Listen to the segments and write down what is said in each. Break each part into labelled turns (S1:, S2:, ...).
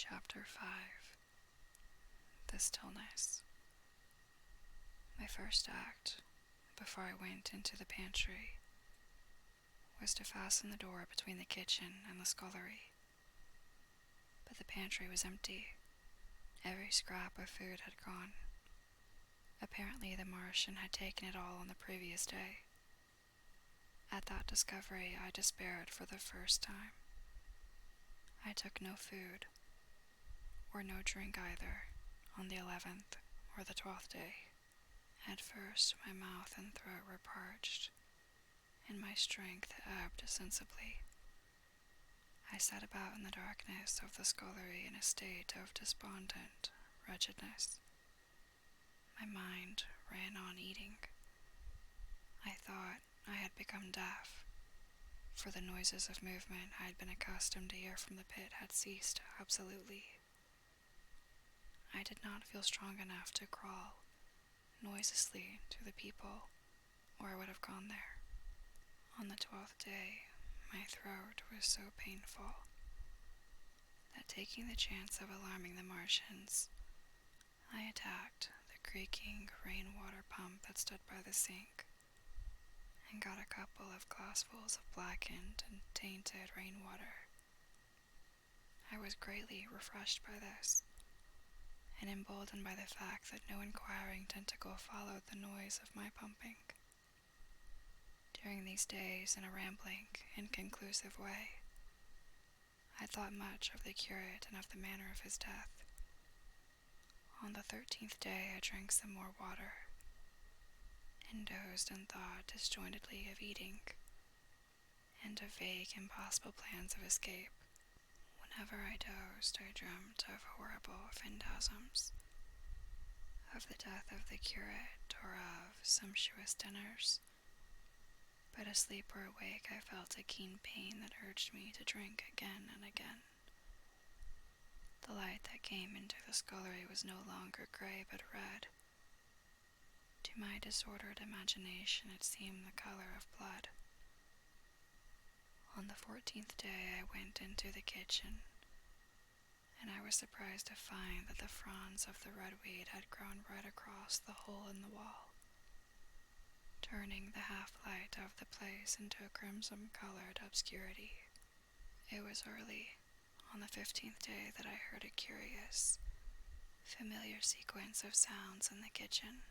S1: Chapter 5. The Stillness. My first act, before I went into the pantry, was to fasten the door between the kitchen and the scullery. But the pantry was empty. Every scrap of food had gone. Apparently the Martian had taken it all on the previous day. At that discovery, I despaired for the first time. I took no food, or no drink either, on the 11th or the 12th day. At first, my mouth and throat were parched, and my strength ebbed sensibly. I sat about in the darkness of the scullery in a state of despondent wretchedness. My mind ran on eating. I thought I had become deaf, for the noises of movement I had been accustomed to hear from the pit had ceased absolutely. I did not feel strong enough to crawl noiselessly to the people, or I would have gone there. On the 12th day, my throat was so painful that, taking the chance of alarming the Martians, I attacked the creaking rainwater pump that stood by the sink and got a couple of glassfuls of blackened and tainted rainwater. I was greatly refreshed by this, and emboldened by the fact that no inquiring tentacle followed the noise of my pumping. During these days, in a rambling, inconclusive way, I thought much of the curate and of the manner of his death. On the 13th day I drank some more water, and dozed and thought disjointedly of eating, and of vague, impossible plans of escape. Whenever I dozed, I dreamt of horrible phantasms, of the death of the curate, or of sumptuous dinners. But asleep or awake, I felt a keen pain that urged me to drink again and again. The light that came into the scullery was no longer gray but red. To my disordered imagination, it seemed the color of blood. On the 14th day, I went into the kitchen, and I was surprised to find that the fronds of the redweed had grown right across the hole in the wall, turning the half-light of the place into a crimson-colored obscurity. It was early, on the 15th day, that I heard a curious, familiar sequence of sounds in the kitchen,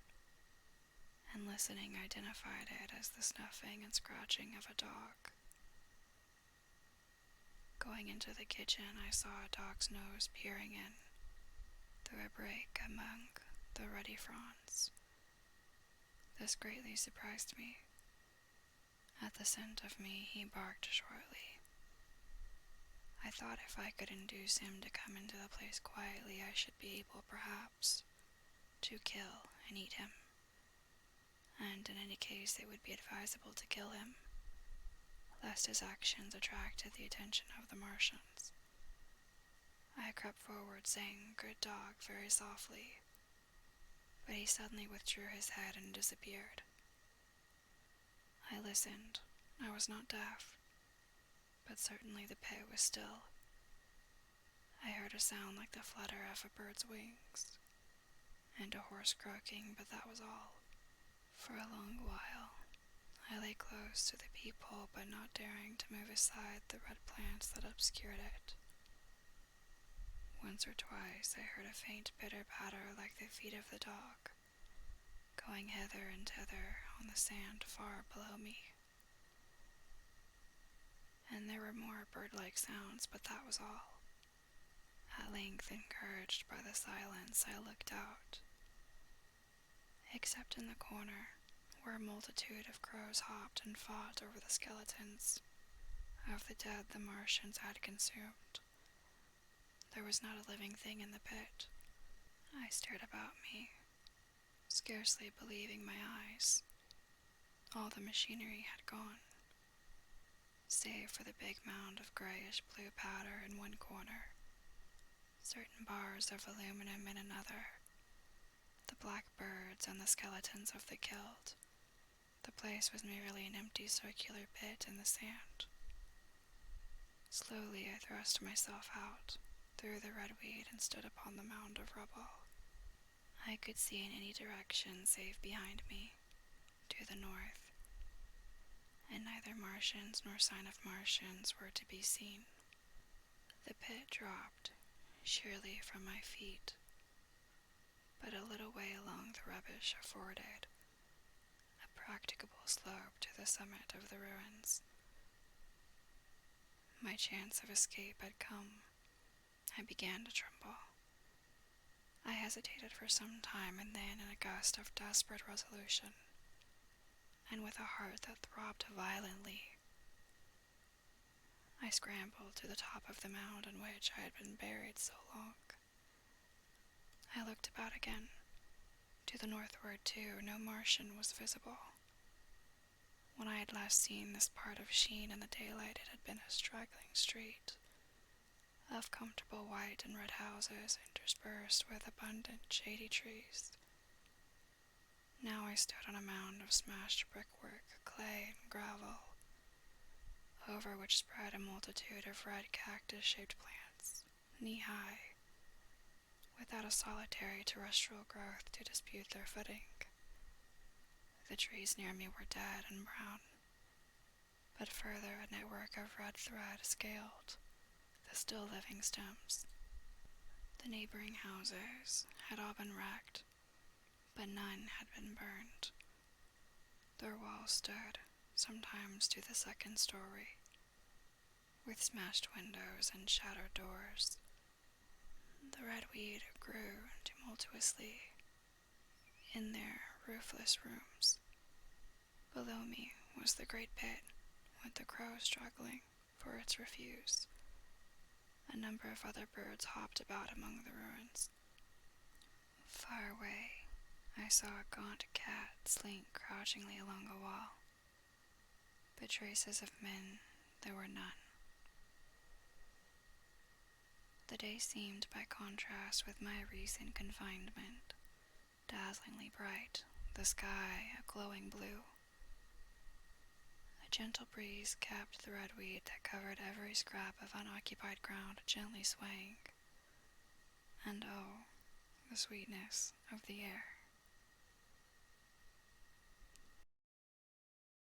S1: and listening identified it as the snuffing and scratching of a dog. Going into the kitchen, I saw a dog's nose peering in through a break among the ruddy fronds. This greatly surprised me. At the scent of me, he barked shortly. I thought if I could induce him to come into the place quietly, I should be able, perhaps, to kill and eat him. And in any case, it would be advisable to kill him, lest his actions attracted the attention of the Martians. I crept forward, saying, "Good dog," very softly, but he suddenly withdrew his head and disappeared. I listened. I was not deaf, but certainly the pit was still. I heard a sound like the flutter of a bird's wings, and a horse croaking, but that was all. For a long while, I lay close to the peephole, but not daring to move aside the red plants that obscured it. Once or twice I heard a faint bitter patter like the feet of the dog, going hither and thither on the sand far below me. And there were more bird-like sounds, but that was all. At length, encouraged by the silence, I looked out. Except in the corner, where a multitude of crows hopped and fought over the skeletons of the dead the Martians had consumed, there was not a living thing in the pit. I stared about me, scarcely believing my eyes. All the machinery had gone, save for the big mound of grayish-blue powder in one corner, certain bars of aluminum in another, the black birds and the skeletons of the killed. The place was merely an empty circular pit in the sand. Slowly I thrust myself out through the red weed and stood upon the mound of rubble. I could see in any direction save behind me, to the north, and neither Martians nor sign of Martians were to be seen. The pit dropped sheerly from my feet, but a little way along the rubbish afforded a practicable slope to the summit of the ruins. My chance of escape had come. I began to tremble. I hesitated for some time, and then, in a gust of desperate resolution, and with a heart that throbbed violently, I scrambled to the top of the mound in which I had been buried so long. I looked about again. To the northward, too, no Martian was visible. When I had last seen this part of Sheen in the daylight, it had been a straggling street of comfortable white and red houses interspersed with abundant shady trees. Now I stood on a mound of smashed brickwork, clay, and gravel, over which spread a multitude of red cactus-shaped plants, knee-high, without a solitary terrestrial growth to dispute their footing. The trees near me were dead and brown, but further a network of red thread scaled the still living stems. The neighboring houses had all been wrecked, but none had been burned. Their walls stood, sometimes to the second story, with smashed windows and shattered doors. The red weed grew tumultuously in their roofless rooms. Below me was the great pit, with the crow struggling for its refuse. A number of other birds hopped about among the ruins. Far away, I saw a gaunt cat slink crouchingly along a wall, but traces of men there were none. The day seemed, by contrast with my recent confinement, dazzlingly bright, the sky a glowing blue. A gentle breeze kept the red weed that covered every scrap of unoccupied ground gently swaying, and oh, the sweetness of the air.